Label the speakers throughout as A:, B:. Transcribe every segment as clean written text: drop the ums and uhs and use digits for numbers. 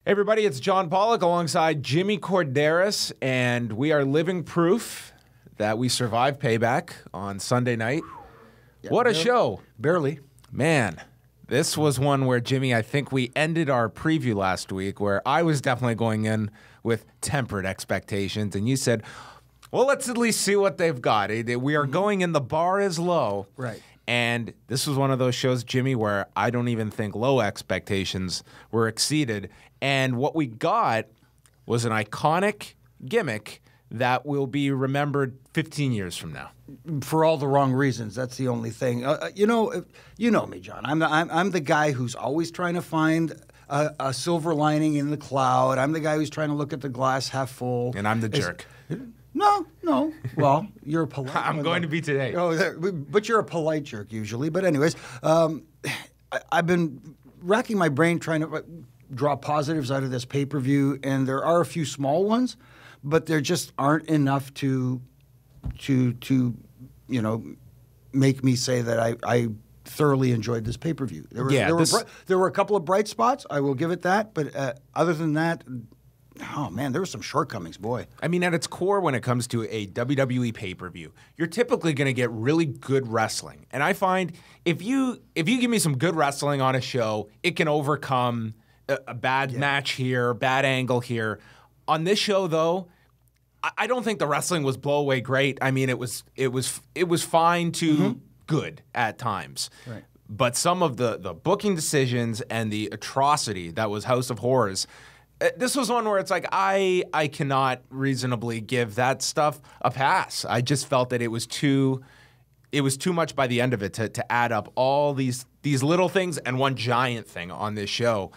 A: Hey everybody, it's John Pollock alongside Jimmy Korderas, and we are living proof that we survived Payback on Sunday night.
B: Yeah,
A: what a show.
B: Barely.
A: Man, this was one where, Jimmy, I think we ended our preview last week where I was definitely going in with tempered expectations, and you said, well, let's at least see what they've got. We are going in, the bar is low.
B: Right.
A: And this was one of those shows, Jimmy, where I don't even think low expectations were exceeded. And what we got was an iconic gimmick that will be remembered 15 years from now.
B: For all the wrong reasons. That's the only thing. You know me, John. I'm the guy who's always trying to find a silver lining in the cloud. I'm the guy who's trying to look at the glass half full.
A: And I'm the jerk.
B: No. Well, you're a polite.
A: I'm going to be today.
B: Oh, but you're a polite jerk usually. But anyways, I've been racking my brain trying to draw positives out of this pay-per-view, and there are a few small ones, but there just aren't enough to make me say that I thoroughly enjoyed this pay-per-view. There were a couple of bright spots, I will give it that, but other than that, oh man, there were some shortcomings, boy.
A: I mean, at its core, when it comes to a WWE pay-per-view, you're typically going to get really good wrestling. And I find if you give me some good wrestling on a show, it can overcome a bad match here, bad angle here. On this show, though, I don't think the wrestling was blow away great. I mean, it was fine to good at times.
B: Right.
A: But some of the booking decisions and the atrocity that was House of Horrors, this was one where it's like I cannot reasonably give that stuff a pass. I just felt that it was too much by the end of it to add up all these little things and one giant thing on this show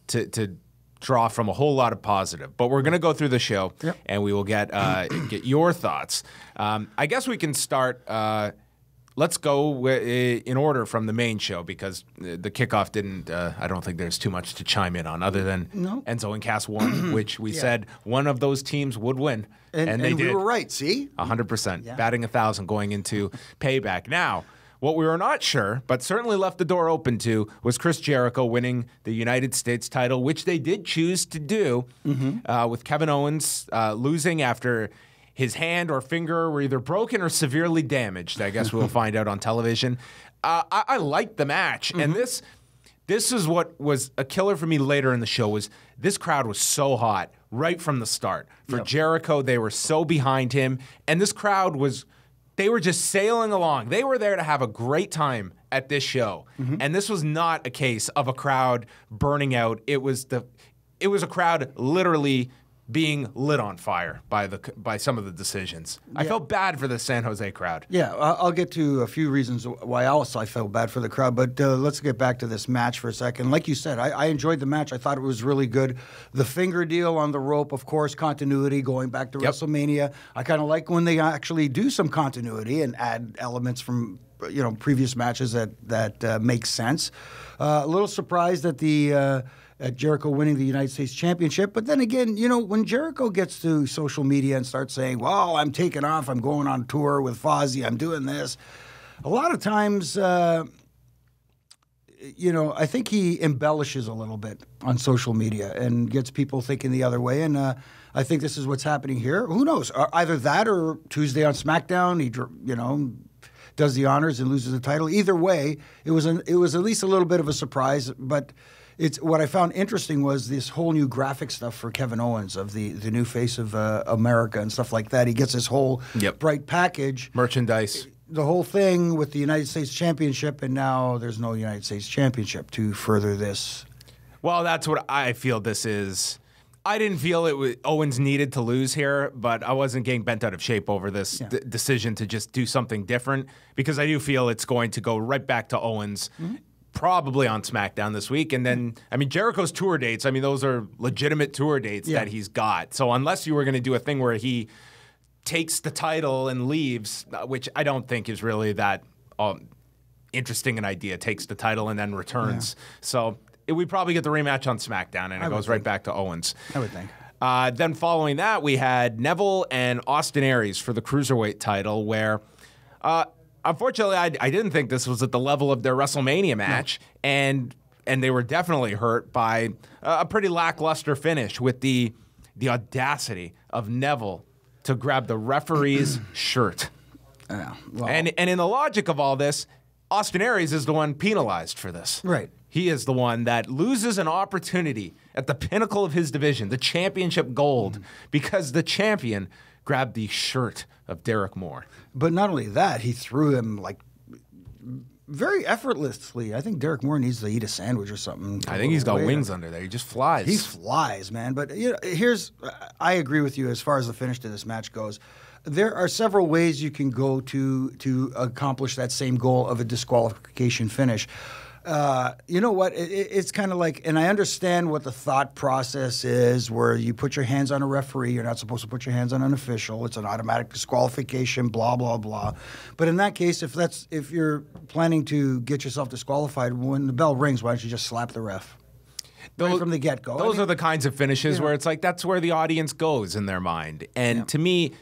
A: to draw from a whole lot of positive. But we're going to go through the show, and we will get your thoughts. I guess we can start. Let's go in order from the main show because the kickoff didn't. I don't think there's too much to chime in on other than Enzo and Cass won, which we said one of those teams would win, and they did.
B: We were right. See,
A: 100%, batting 1,000 going into Payback. Now, what we were not sure, but certainly left the door open to, was Chris Jericho winning the United States title, which they did choose to do, with Kevin Owens losing after his hand or finger were either broken or severely damaged. I guess we'll find out on television. I liked the match, and this is what was a killer for me later in the show. Was this crowd was so hot right from the start for Jericho? They were so behind him, and this crowd they were just sailing along. They were there to have a great time at this show, and this was not a case of a crowd burning out. It was a crowd literally being lit on fire by some of the decisions. I felt bad for the San Jose crowd.
B: Yeah, I'll get to a few reasons why else I felt bad for the crowd, but let's get back to this match for a second. Like you said, I enjoyed the match. I thought it was really good. The finger deal on the rope, of course, continuity going back to WrestleMania. I kind of like when they actually do some continuity and add elements from previous matches that make sense. A little surprised at at Jericho winning the United States Championship. But then again, when Jericho gets to social media and starts saying, well, I'm taking off, I'm going on tour with Fozzy, I'm doing this, a lot of times, I think he embellishes a little bit on social media and gets people thinking the other way. And I think this is what's happening here. Who knows? Either that or Tuesday on SmackDown, he does the honors and loses the title. Either way, it was at least a little bit of a surprise, but what I found interesting was this whole new graphic stuff for Kevin Owens of the new face of America and stuff like that. He gets this whole bright package.
A: Merchandise.
B: The whole thing with the United States Championship, and now there's no United States Championship to further this.
A: Well, that's what I feel this is. I didn't feel Owens needed to lose here, but I wasn't getting bent out of shape over this decision to just do something different because I do feel it's going to go right back to Owens. Probably on SmackDown this week. And then, Jericho's tour dates, those are legitimate tour dates that he's got. So unless you were going to do a thing where he takes the title and leaves, which I don't think is really that interesting an idea, takes the title and then returns. So we probably get the rematch on SmackDown, and it goes right back to Owens.
B: I would think.
A: Then following that, we had Neville and Austin Aries for the Cruiserweight title, where unfortunately I didn't think this was at the level of their WrestleMania match, and and they were definitely hurt by a pretty lackluster finish with the audacity of Neville to grab the referee's shirt.
B: Yeah, well,
A: and in the logic of all this, Austin Aries is the one penalized for this.
B: Right.
A: He is the one that loses an opportunity at the pinnacle of his division, the championship gold, because the champion grabbed the shirt of Derek Moore.
B: But not only that, he threw him like very effortlessly. I think Derek Moore needs to eat a sandwich or something.
A: I think he's got wings under there. He just flies.
B: He flies, man. But I agree with you as far as the finish to this match goes. There are several ways you can go to accomplish that same goal of a disqualification finish. You know what? It's kind of like, and I understand what the thought process is, where you put your hands on a referee. You're not supposed to put your hands on an official. It's an automatic disqualification, blah, blah, blah. But in that case, if you're planning to get yourself disqualified, when the bell rings, why don't you just slap the ref? Right from the get-go.
A: Those are the kinds of finishes where it's like, that's where the audience goes in their mind. And to me,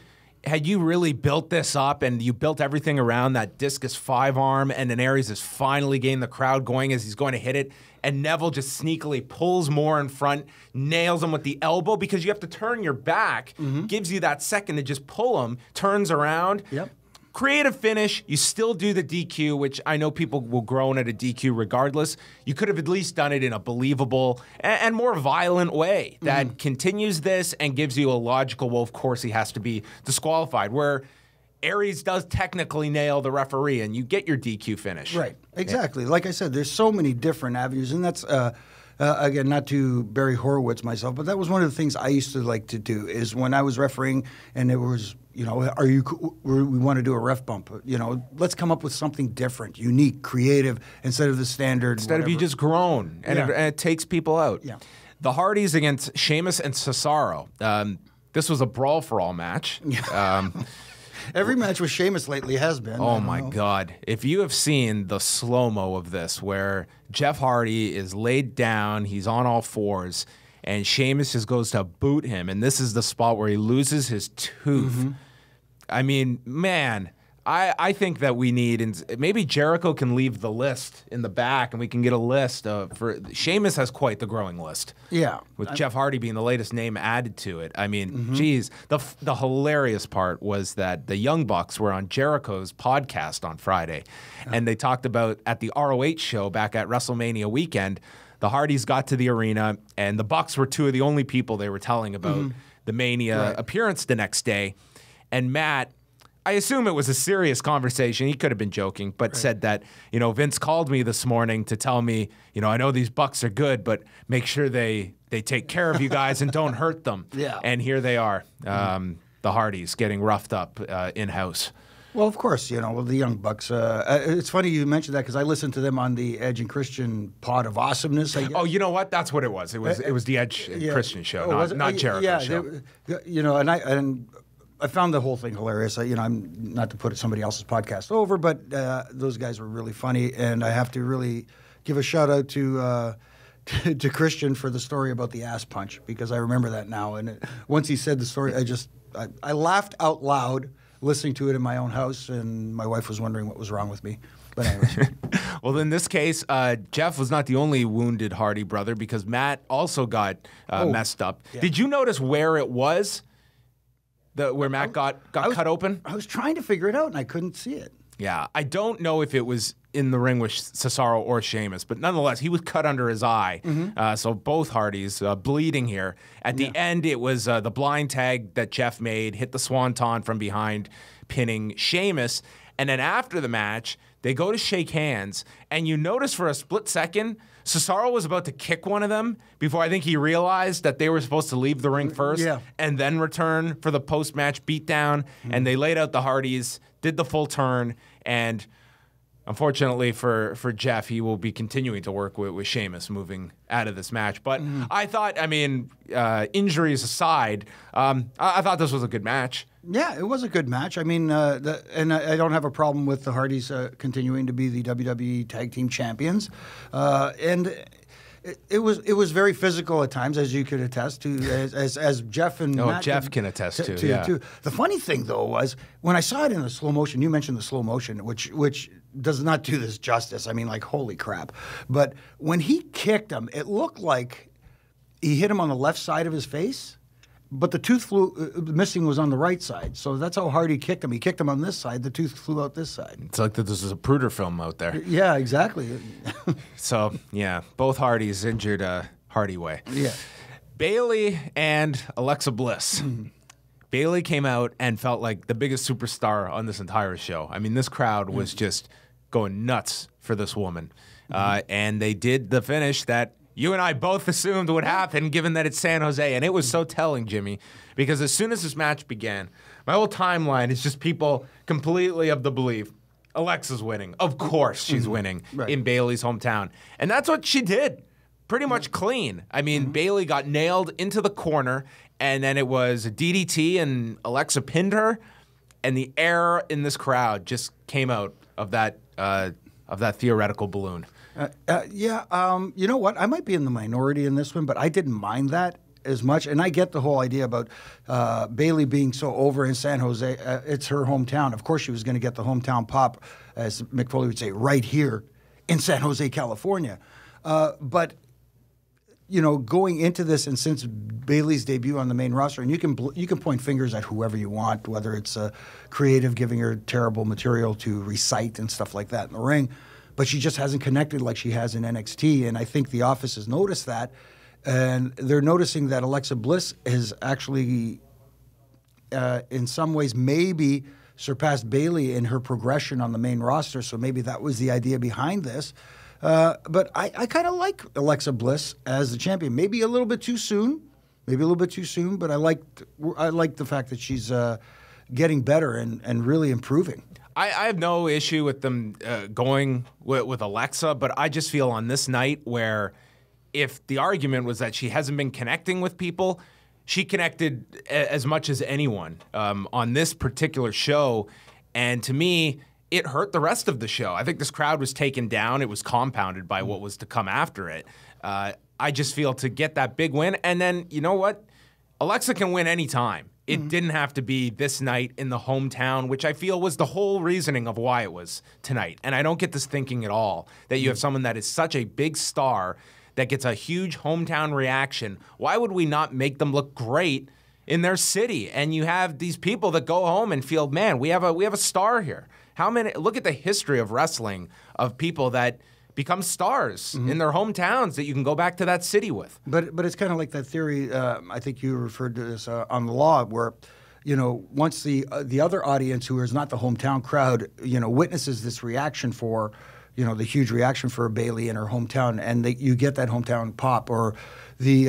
A: had you really built this up and you built everything around that discus 5-arm, and then Aries has finally gained the crowd going as he's going to hit it, and Neville just sneakily pulls Moore in front, nails him with the elbow, because you have to turn your back, gives you that second to just pull him, turns around.
B: Yep.
A: Creative finish, you still do the DQ, which I know people will groan at a DQ regardless. You could have at least done it in a believable and more violent way that continues this and gives you a logical, well, of course he has to be disqualified, where Aries does technically nail the referee and you get your DQ finish.
B: Right, exactly. Like I said, there's so many different avenues, and that's... again, not to Barry Horowitz myself, but that was one of the things I used to like to do, is when I was refereeing and it was, we want to do a ref bump. Let's come up with something different, unique, creative, instead of the standard.
A: Instead of you just groan, and it takes people out.
B: Yeah.
A: The Hardys against Sheamus and Cesaro. This was a brawl for all match.
B: Every match with Sheamus lately has been.
A: Oh, my God. If you have seen the slow-mo of this, where Jeff Hardy is laid down, he's on all fours, and Sheamus just goes to boot him, and this is the spot where he loses his tooth. I mean, man, I think that we need, and maybe Jericho can leave the list in the back, and we can get a list for Sheamus has quite the growing list.
B: Yeah,
A: with Jeff Hardy being the latest name added to it. I mean, geez, the hilarious part was that the Young Bucks were on Jericho's podcast on Friday, and they talked about at the ROH show back at WrestleMania weekend. The Hardys got to the arena, and the Bucks were two of the only people they were telling about the Mania appearance the next day, and Matt. I assume it was a serious conversation. He could have been joking, but said that, Vince called me this morning to tell me, I know these Bucks are good, but make sure they take care of you guys and don't hurt them.
B: Yeah.
A: And here they are, the Hardys getting roughed up in-house.
B: Well, of course, the Young Bucks. It's funny you mentioned that, because I listened to them on the Edge and Christian pod of awesomeness, I guess.
A: Oh, you know what? That's what it was. It was the Edge and Christian show, not Jericho's show.
B: And I found the whole thing hilarious. I'm not to put somebody else's podcast over, but those guys were really funny, and I have to really give a shout out to Christian for the story about the ass punch, because I remember that now. And once he said the story, I laughed out loud listening to it in my own house, and my wife was wondering what was wrong with me. But anyways.
A: Well, in this case, Jeff was not the only wounded Hardy brother, because Matt also got messed up. Yeah. Did you notice where it was? Where Matt got cut open?
B: I was trying to figure it out, and I couldn't see it.
A: Yeah, I don't know if it was in the ring with Cesaro or Sheamus, but nonetheless, he was cut under his eye. So both Hardys bleeding here. At the end, it was the blind tag that Jeff made, hit the swanton from behind, pinning Sheamus. And then after the match, they go to shake hands, and you notice for a split second, Cesaro was about to kick one of them before I think he realized that they were supposed to leave the ring first and then return for the post-match beatdown. And they laid out the Hardys, did the full turn, and unfortunately for Jeff, he will be continuing to work with Sheamus moving out of this match. But I thought, injuries aside, I thought this was a good match.
B: Yeah, it was a good match. I mean, and I don't have a problem with the Hardys continuing to be the WWE Tag Team Champions. And it was very physical at times, as you could attest to, as Jeff and Matt
A: Jeff can attest to. Yeah.
B: The funny thing though was when I saw it in the slow motion. You mentioned the slow motion, which does not do this justice. I mean, like, holy crap! But when he kicked him, it looked like he hit him on the left side of his face. But the tooth missing was on the right side. So that's how hard he kicked him. He kicked him on this side. The tooth flew out this side.
A: It's like this is a Pruder film out there.
B: Yeah, exactly.
A: So, yeah, both Hardys injured Hardy way.
B: Yeah.
A: Bayley and Alexa Bliss. Bayley came out and felt like the biggest superstar on this entire show. I mean, this crowd was just going nuts for this woman. And they did the finish that you and I both assumed would happen, given that it's San Jose. And it was so telling, Jimmy, because as soon as this match began, my whole timeline is just people completely of the belief Alexa's winning. Of course she's winning in Bayley's hometown. And that's what she did. Pretty much clean. I mean, Bayley got nailed into the corner, and then it was a DDT, and Alexa pinned her, and the air in this crowd just came out of that theoretical balloon.
B: You know what? I might be in the minority in this one, but I didn't mind that as much. And I get the whole idea about Bayley being so over in San Jose. It's her hometown. Of course, she was going to get the hometown pop, as Mick Foley would say, right here in San Jose, California. But you know, going into this, and since Bayley's debut on the main roster, and you can point fingers at whoever you want, whether it's creative giving her terrible material to recite and stuff like that in the ring. But she just hasn't connected like she has in NXT, and I think the office has noticed that, and they're noticing that Alexa Bliss has actually, in some ways, maybe surpassed Bayley in her progression on the main roster. So maybe that was the idea behind this. But I kind of like Alexa Bliss as the champion. Maybe a little bit too soon. But I like the fact that she's getting better and really improving.
A: I have no issue with them going with Alexa, but I just feel on this night where if the argument was that she hasn't been connecting with people, she connected as much as anyone on this particular show. And to me, it hurt the rest of the show. I think this crowd was taken down. It was compounded by what was to come after it. I just feel to get that big win, and then, you know what? Alexa can win anytime. It didn't have to be this night in the hometown, which I feel was the whole reasoning of why it was tonight. And I don't get this thinking at all that you have someone that is such a big star that gets a huge hometown reaction. Why would we not make them look great in their city? And you have these people that go home and feel, man, we have a star here. How many? Look at the history of wrestling of people that become stars in their hometowns that you can go back to that city with.
B: But it's kind of like that theory. I think you referred to this on the Law, where once the other audience who is not the hometown crowd, witnesses this reaction for, the huge reaction for Bayley in her hometown, and you get that hometown pop, or the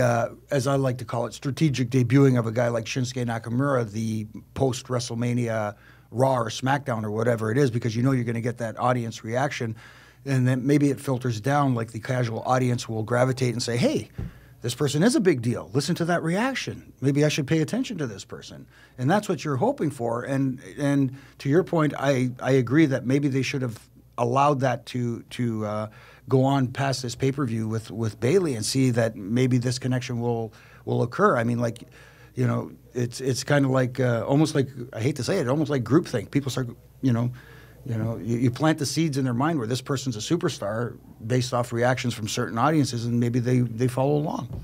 B: as I like to call it, strategic debuting of a guy like Shinsuke Nakamura, the post WrestleMania Raw or SmackDown or whatever it is, because you're going to get that audience reaction. And then maybe it filters down, like the casual audience will gravitate and say, hey, this person is a big deal. Listen to that reaction. Maybe I should pay attention to this person. And that's what you're hoping for. And to your point, I agree that maybe they should have allowed that to go on past this pay-per-view with Bayley and see that maybe this connection will occur. I mean, like, it's kind of like almost like, I hate to say it, almost like groupthink. People start, you plant the seeds in their mind where this person's a superstar based off reactions from certain audiences, and maybe they follow along.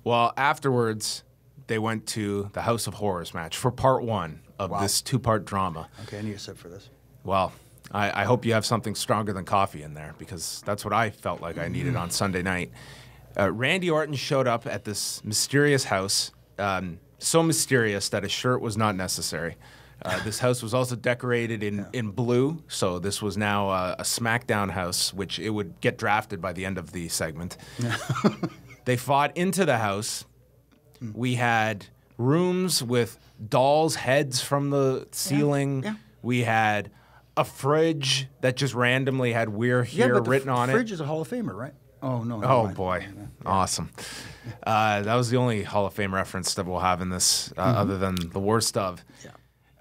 A: Well, afterwards, they went to the House of Horrors match for part one of this two-part drama.
B: Okay, I need a sip for this.
A: Well, I hope you have something stronger than coffee in there, because that's what I felt like I needed on Sunday night. Randy Orton showed up at this mysterious house, so mysterious that a shirt was not necessary. This house was also decorated in blue, so this was now a SmackDown house, which it would get drafted by the end of the segment. They fought into the house. We had rooms with dolls' heads from the ceiling. Yeah. We had a fridge that just randomly had "We're Here" written on it.
B: The fridge is a Hall of Famer, right? Oh, no.
A: Oh, boy. Yeah. Awesome. That was the only Hall of Fame reference that we'll have in this, other than the worst of. Yeah.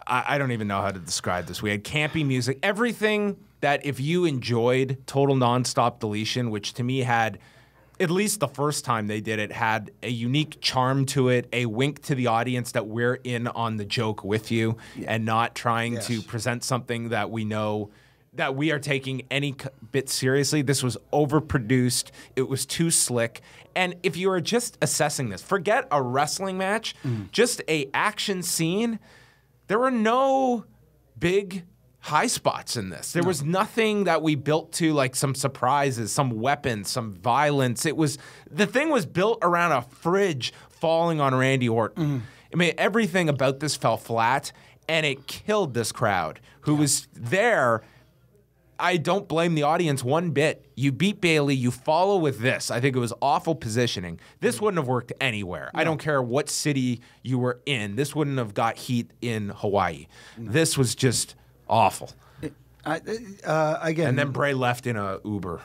A: I don't even know how to describe this. We had campy music. Everything that if you enjoyed Total Nonstop Deletion, which to me had at least the first time they did it, had a unique charm to it, a wink to the audience that we're in on the joke with you and not trying to present something that we know that we are taking any bit seriously. This was overproduced. It was too slick. And if you are just assessing this, forget a wrestling match, just a action scene, there were no big high spots in this. There was nothing that we built to, like some surprises, some weapons, some violence. The thing was built around a fridge falling on Randy Orton. I mean, everything about this fell flat, and it killed this crowd who was there. I don't blame the audience one bit. You beat Bayley, you follow with this. I think it was awful positioning. This wouldn't have worked anywhere. I don't care what city you were in. This wouldn't have got heat in Hawaii. This was just awful.
B: Again,
A: and then Bray left in a Uber.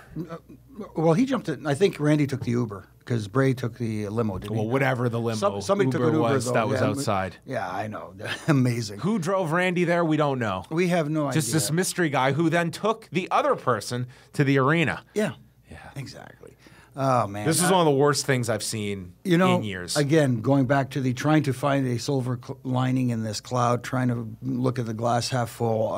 B: Well, he jumped in. I think Randy took the Uber because Bray took the limo, didn't he?
A: Well, whatever the limo
B: somebody took an Uber,
A: was,
B: though.
A: that was outside.
B: Yeah, I know. Amazing.
A: Who drove Randy there? We don't know.
B: We have no idea.
A: Just this mystery guy who then took the other person to the arena.
B: Yeah, exactly. Oh, man.
A: This is one of the worst things I've seen in years.
B: Again, going back to trying to find a silver lining in this cloud, trying to look at the glass half full.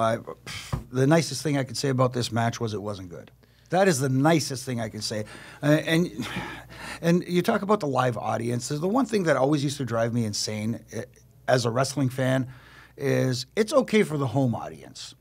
B: The nicest thing I could say about this match was it wasn't good. That is the nicest thing I can say. And you talk about the live audience. The one thing that always used to drive me insane as a wrestling fan is it's okay for the home audience,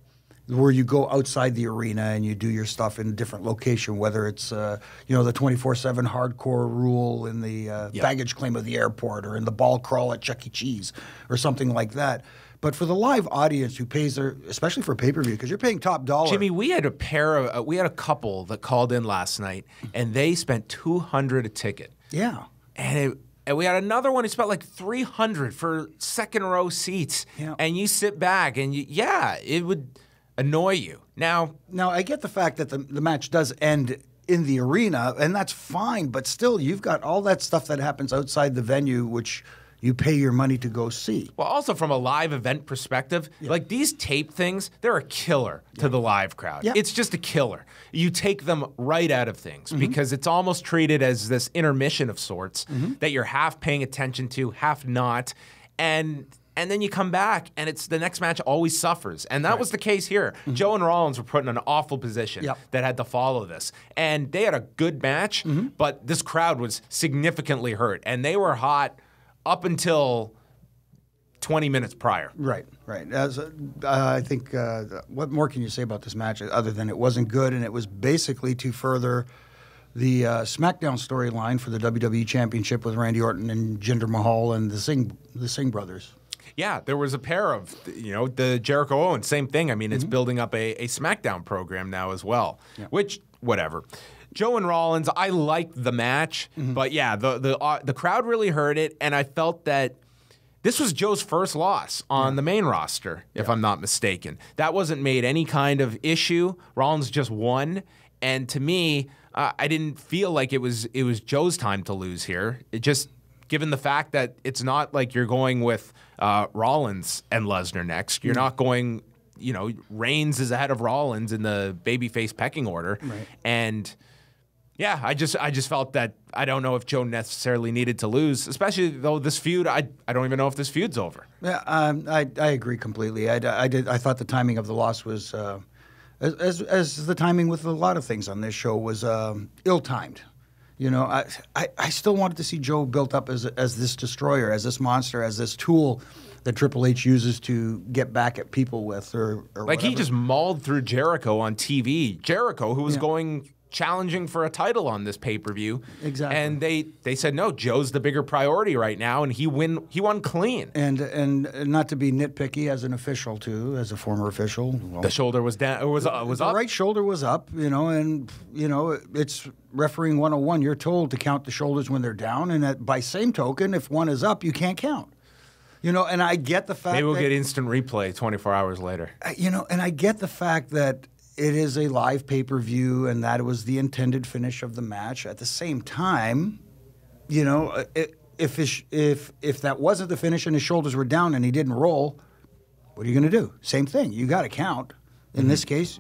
B: where you go outside the arena and you do your stuff in a different location, whether it's the 24/7 hardcore rule in the baggage claim of the airport or in the ball crawl at Chuck E. Cheese or something like that. But for the live audience who pays especially for pay-per-view, because you're paying top dollar.
A: Jimmy, we had a couple that called in last night, and they spent $200 a ticket.
B: Yeah.
A: And we had another one who spent like $300 for second row seats. Yeah. And you sit back and it would annoy you. Now
B: I get the fact that the match does end in the arena, and that's fine, but still you've got all that stuff that happens outside the venue, which you pay your money to go see.
A: Well, also from a live event perspective, like these tape things, they're a killer to the live crowd. Yeah. It's just a killer. You take them right out of things because it's almost treated as this intermission of sorts that you're half paying attention to, half not. And then you come back, and it's the next match always suffers. And that was the case here. Joe and Rollins were put in an awful position that had to follow this. And they had a good match, but this crowd was significantly hurt. And they were hot up until 20 minutes prior.
B: Right. I think, what more can you say about this match other than it wasn't good, and it was basically to further the SmackDown storyline for the WWE Championship with Randy Orton and Jinder Mahal and the Singh brothers.
A: Yeah, there was a pair of, the Jericho Owens, same thing. I mean, it's building up a SmackDown program now as well, which, whatever. Joe and Rollins, I liked the match, but yeah, the crowd really heard it, and I felt that this was Joe's first loss on the main roster, if I'm not mistaken. That wasn't made any kind of issue. Rollins just won, and to me, I didn't feel like it was Joe's time to lose here. It just, given the fact that it's not like you're going with Rollins and Lesnar next. You're not going, Reigns is ahead of Rollins in the babyface pecking order, and yeah, I just felt that I don't know if Joe necessarily needed to lose, especially though this feud, I don't even know if this feud's over.
B: Yeah, I agree completely. I thought the timing of the loss was, as the timing with a lot of things on this show was ill-timed. I still wanted to see Joe built up as this destroyer, as this monster, as this tool that Triple H uses to get back at people with, or like
A: whatever. He just mauled through Jericho on TV. Jericho, who was challenging for a title on this pay-per-view.
B: Exactly.
A: And they said, no, Joe's the bigger priority right now, and he won clean.
B: And not to be nitpicky as an official, too, as a former official.
A: Well, the shoulder was down. It was up.
B: The right shoulder was up, and, it's refereeing 101. You're told to count the shoulders when they're down, and by same token, if one is up, you can't count. And I get the fact
A: Maybe we'll get instant replay 24 hours later.
B: And I get the fact that it is a live pay-per-view, and that was the intended finish of the match. At the same time, if that wasn't the finish and his shoulders were down and he didn't roll, what are you going to do? Same thing. You got to count. In this case,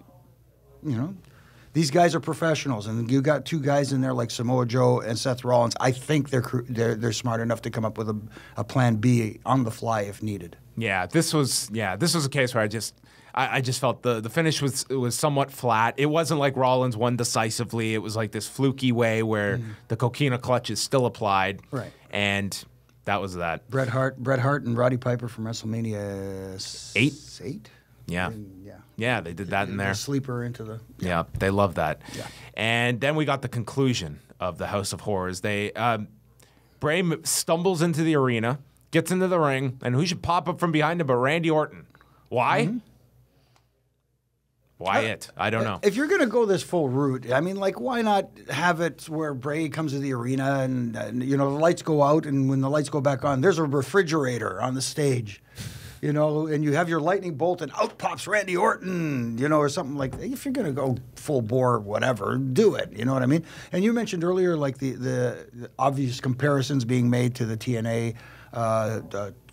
B: these guys are professionals, and you got two guys in there like Samoa Joe and Seth Rollins. I think they're smart enough to come up with a plan B on the fly if needed.
A: Yeah, this was a case where I just felt the finish was somewhat flat. It wasn't like Rollins won decisively. It was like this fluky way where the coquina clutch is still applied.
B: Right.
A: And that was that.
B: Bret Hart and Roddy Piper from WrestleMania 8?
A: Yeah. Yeah, they did that in there.
B: The sleeper into the...
A: Yeah, they love that.
B: Yeah.
A: And then we got the conclusion of the House of Horrors. Bray stumbles into the arena, gets into the ring, and who should pop up from behind him but Randy Orton? Why? Wyatt. I don't know.
B: If you're going to go this full route, I mean, like, why not have it where Bray comes to the arena and the lights go out, and when the lights go back on, there's a refrigerator on the stage. And you have your lightning bolt, and out pops Randy Orton, or something like that. If you're going to go full bore, whatever, do it. You know what I mean? And you mentioned earlier, like, the obvious comparisons being made to the TNA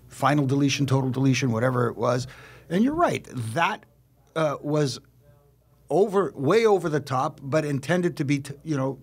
B: final deletion, total deletion, whatever it was. And you're right. That was way over the top, but intended to be,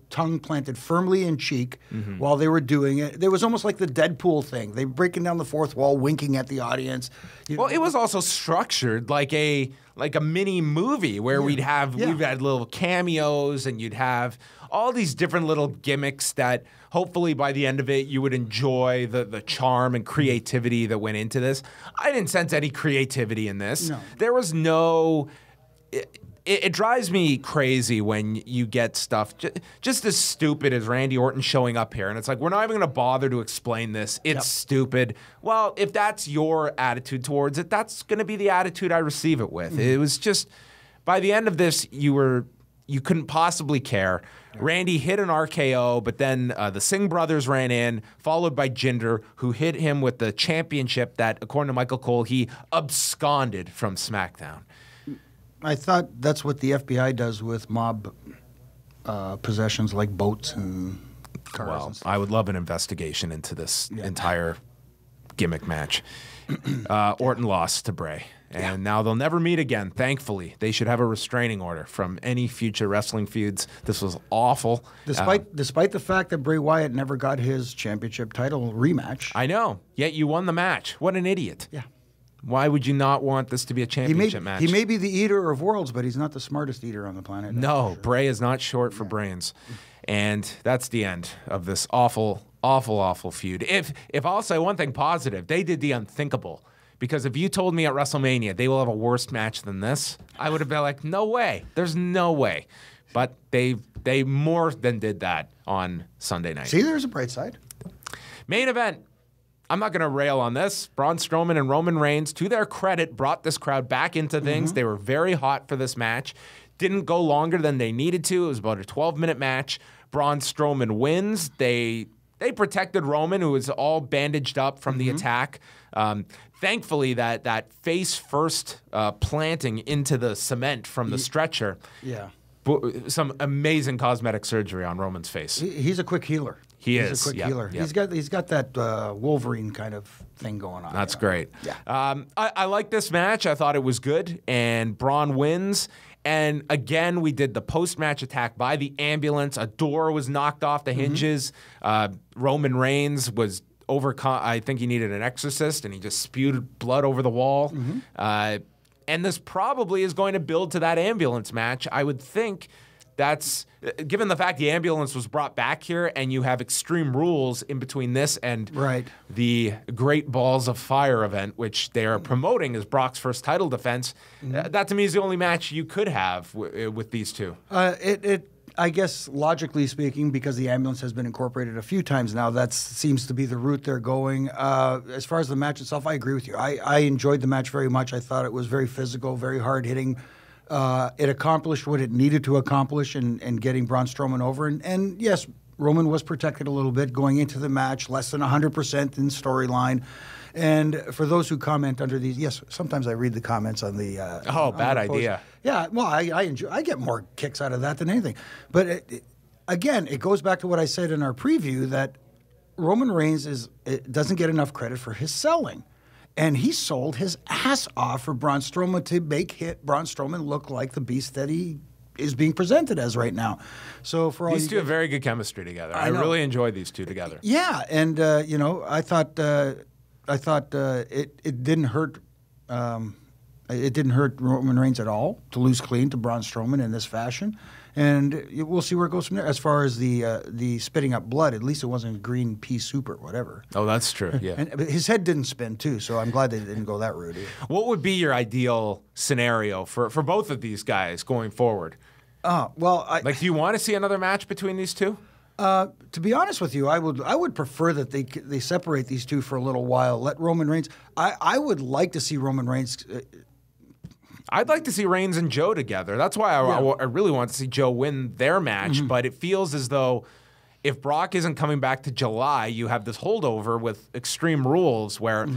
B: tongue planted firmly in cheek while they were doing it. There was almost like the Deadpool thing. They breaking down the fourth wall, winking at the audience.
A: Well, it was also structured like a mini movie where we'd had little cameos, and you'd have all these different little gimmicks that hopefully by the end of it you would enjoy the charm and creativity that went into this. I didn't sense any creativity in this.
B: No.
A: There was no... It drives me crazy when you get stuff just as stupid as Randy Orton showing up here. And it's like, we're not even going to bother to explain this. It's stupid. Well, if that's your attitude towards it, that's going to be the attitude I receive it with. It was just, by the end of this, you couldn't possibly care. Randy hit an RKO, but then the Singh brothers ran in, followed by Jinder, who hit him with the championship that, according to Michael Cole, he absconded from SmackDown.
B: I thought that's what the FBI does with mob possessions like boats and cars.
A: Well,
B: and stuff.
A: I would love an investigation into this entire gimmick match. Orton lost to Bray, and now they'll never meet again. Thankfully, they should have a restraining order from any future wrestling feuds. This was awful.
B: Despite the fact that Bray Wyatt never got his championship title rematch.
A: I know, yet you won the match. What an idiot.
B: Yeah.
A: Why would you not want this to be a championship match?
B: He may be the eater of worlds, but he's not the smartest eater on the planet.
A: No,
B: sure.
A: Bray is not short for brains. And that's the end of this awful, awful, awful feud. If I'll say one thing positive, they did the unthinkable. Because if you told me at WrestleMania they will have a worse match than this, I would have been like, no way. There's no way. But they more than did that on Sunday night.
B: See, there's a bright side.
A: Main event. I'm not going to rail on this. Braun Strowman and Roman Reigns, to their credit, brought this crowd back into things. They were very hot for this match. Didn't go longer than they needed to. It was about a 12-minute match. Braun Strowman wins. They protected Roman, who was all bandaged up from the attack. Thankfully, that face-first planting into the cement from the stretcher.
B: Yeah.
A: Some amazing cosmetic surgery on Roman's face.
B: He's a quick healer.
A: He's
B: a quick healer.
A: Yep.
B: He's got that Wolverine kind of thing going on.
A: That's great.
B: Yeah.
A: I like this match. I thought it was good, and Braun wins. And again, we did the post-match attack by the ambulance. A door was knocked off the hinges. Roman Reigns was overcome. I think he needed an exorcist, and he just spewed blood over the wall. And this probably is going to build to that ambulance match. I would think that's, given the fact the ambulance was brought back here and you have Extreme Rules in between this and the Great Balls of Fire event, which they are promoting as Brock's first title defense, that to me is the only match you could have with these two.
B: I guess, logically speaking, because the ambulance has been incorporated a few times now, that seems to be the route they're going. As far as the match itself, I agree with you. I enjoyed the match very much. I thought it was very physical, very hard-hitting. It accomplished what it needed to accomplish in getting Braun Strowman over. And yes, Roman was protected a little bit going into the match, less than 100% in storyline. And for those who comment under these, yes, sometimes I read the comments on the
A: bad idea.
B: Yeah, well, I get more kicks out of that than anything. But again, it goes back to what I said in our preview that Roman Reigns doesn't get enough credit for his selling. And he sold his ass off for Braun Strowman to make Braun Strowman look like the beast that he is being presented as right now. So for all
A: these two have very good chemistry together. I really enjoyed these two together.
B: Yeah, and I thought it didn't hurt. It didn't hurt Roman Reigns at all to lose clean to Braun Strowman in this fashion, and we'll see where it goes from there. As far as the spitting up blood, at least it wasn't green pea soup or whatever.
A: Oh, that's true. Yeah,
B: and his head didn't spin too, so I'm glad they didn't go that route either.
A: What would be your ideal scenario for both of these guys going forward?
B: Do
A: you want to see another match between these two?
B: To be honest with you, I would prefer that they separate these two for a little while. Let Roman Reigns. I would like to see Roman Reigns.
A: I'd like to see Reigns and Joe together. That's why I really want to see Joe win their match. Mm-hmm. But it feels as though if Brock isn't coming back to July, you have this holdover with Extreme Rules where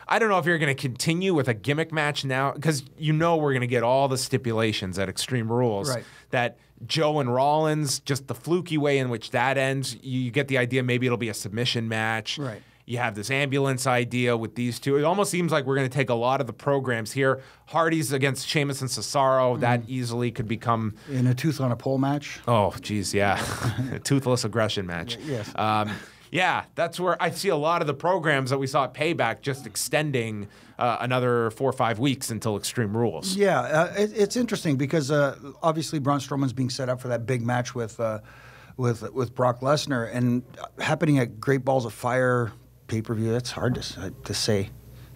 A: I don't know if you're going to continue with a gimmick match now because we're going to get all the stipulations at Extreme Rules that Joe and Rollins, just the fluky way in which that ends, you get the idea maybe it'll be a submission match.
B: Right.
A: You have this ambulance idea with these two. It almost seems like we're going to take a lot of the programs here. Hardy's against Sheamus and Cesaro. That easily could become...
B: In a tooth on a pole match?
A: Oh, geez, yeah. A toothless aggression match.
B: Yes.
A: Yeah, that's where I see a lot of the programs that we saw at Payback just extending another 4 or 5 weeks until Extreme Rules.
B: Yeah, it's interesting because obviously Braun Strowman's being set up for that big match with Brock Lesnar, and happening at Great Balls of Fire pay-per-view. That's hard to say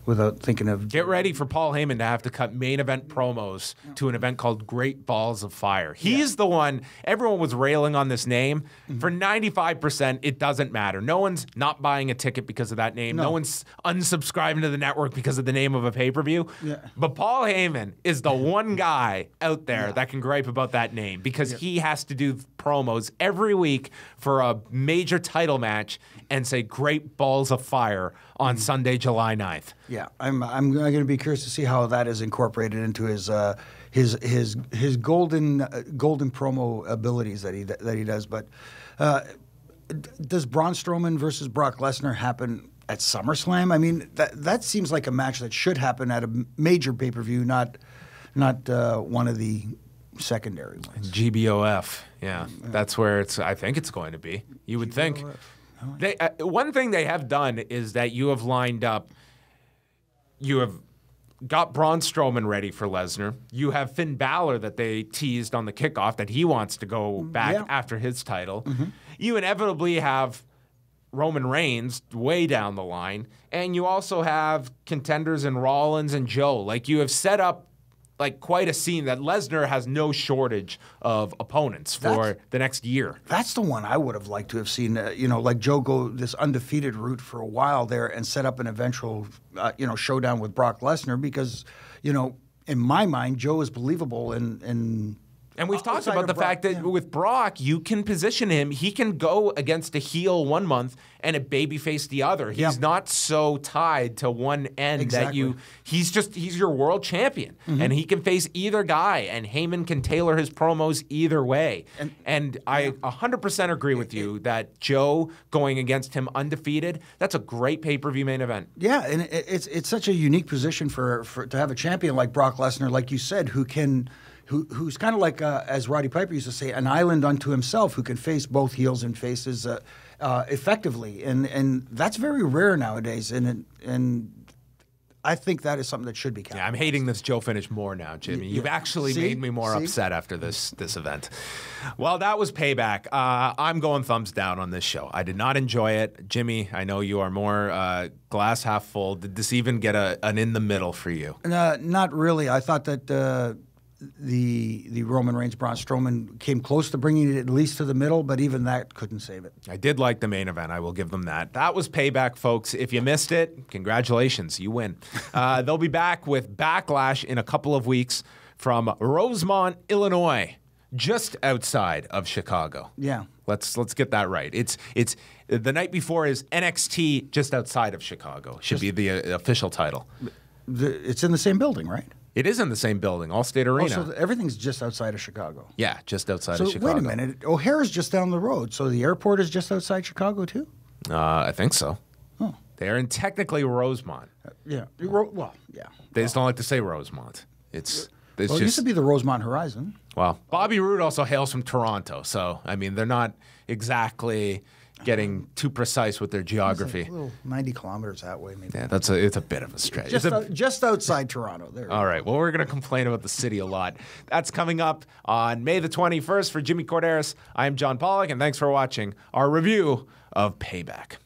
B: without thinking of...
A: Get ready for Paul Heyman to have to cut main event promos to an event called Great Balls of Fire. He's the one, everyone was railing on this name. Mm-hmm. For 95%, it doesn't matter. No one's not buying a ticket because of that name. No one's unsubscribing to the network because of the name of a pay-per-view. Yeah. But Paul Heyman is the one guy out there that can gripe about that name because he has to do promos every week for a major title match and say Great Balls of Fire on Sunday, July 9th.
B: Yeah, I'm going to be curious to see how that is incorporated into his golden promo abilities that he does. But does Braun Strowman versus Brock Lesnar happen at SummerSlam? I mean, that seems like a match that should happen at a major pay-per-view, not one of the secondary ones.
A: GBOF, yeah, that's where I think it's going to be. You would think. One thing they have done is that you have lined up. You have got Braun Strowman ready for Lesnar. You have Finn Balor that they teased on the kickoff that he wants to go back after his title. Mm-hmm. You inevitably have Roman Reigns way down the line, and you also have contenders in Rollins and Joe. Like, you have set up like quite a scene that Lesnar has no shortage of opponents for the next year. That's
B: the one I would have liked to have seen, like Joe go this undefeated route for a while there and set up an eventual, showdown with Brock Lesnar because, in my mind, Joe is believable
A: and we've talked about the fact that with Brock, you can position him. He can go against a heel one month and a babyface the other. He's not so tied to one end that he's your world champion. Mm-hmm. And he can face either guy, and Heyman can tailor his promos either way. And I 100% agree with you that Joe going against him undefeated, that's a great pay-per-view main event.
B: Yeah, and it's such a unique position for to have a champion like Brock Lesnar, like you said, who's kind of like, as Roddy Piper used to say, an island unto himself, who can face both heels and faces effectively, and that's very rare nowadays. And I think that is something that should be counted.
A: Yeah, I'm hating this Joe finish more now, Jimmy. You've actually made me more upset after this event. Well, that was Payback. I'm going thumbs down on this show. I did not enjoy it. Jimmy, I know you are more glass half full. Did this even get an in the middle for you?
B: Not really. I thought that the Roman Reigns Braun Strowman came close to bringing it at least to the middle, but even that couldn't save it.
A: I did like the main event. I will give them that. That was Payback, folks. If you missed it, congratulations. You win. They'll be back with Backlash in a couple of weeks from Rosemont, Illinois, just outside of Chicago.
B: Yeah.
A: Let's get that right. It's the night before is NXT just outside of Chicago. Should be the official title.
B: It's in the same building, right?
A: It is in the same building, Allstate Arena.
B: So everything's just outside of Chicago.
A: Yeah, just outside of Chicago.
B: So wait a minute, O'Hare's just down the road, so the airport is just outside Chicago too?
A: I think so.
B: Oh.
A: They're in technically Rosemont.
B: Yeah.
A: They just don't like to say Rosemont. It
B: used to be the Rosemont Horizon.
A: Well, Bobby Roode also hails from Toronto, so, I mean, they're not exactly getting too precise with their geography.
B: It's a little 90 kilometers that way, maybe.
A: Yeah, it's a bit of a stretch.
B: Just outside Toronto. There.
A: All right. Well, we're going to complain about the city a lot. That's coming up on May the 21st. For Jimmy Korderas, I am John Pollock, and thanks for watching our review of Payback.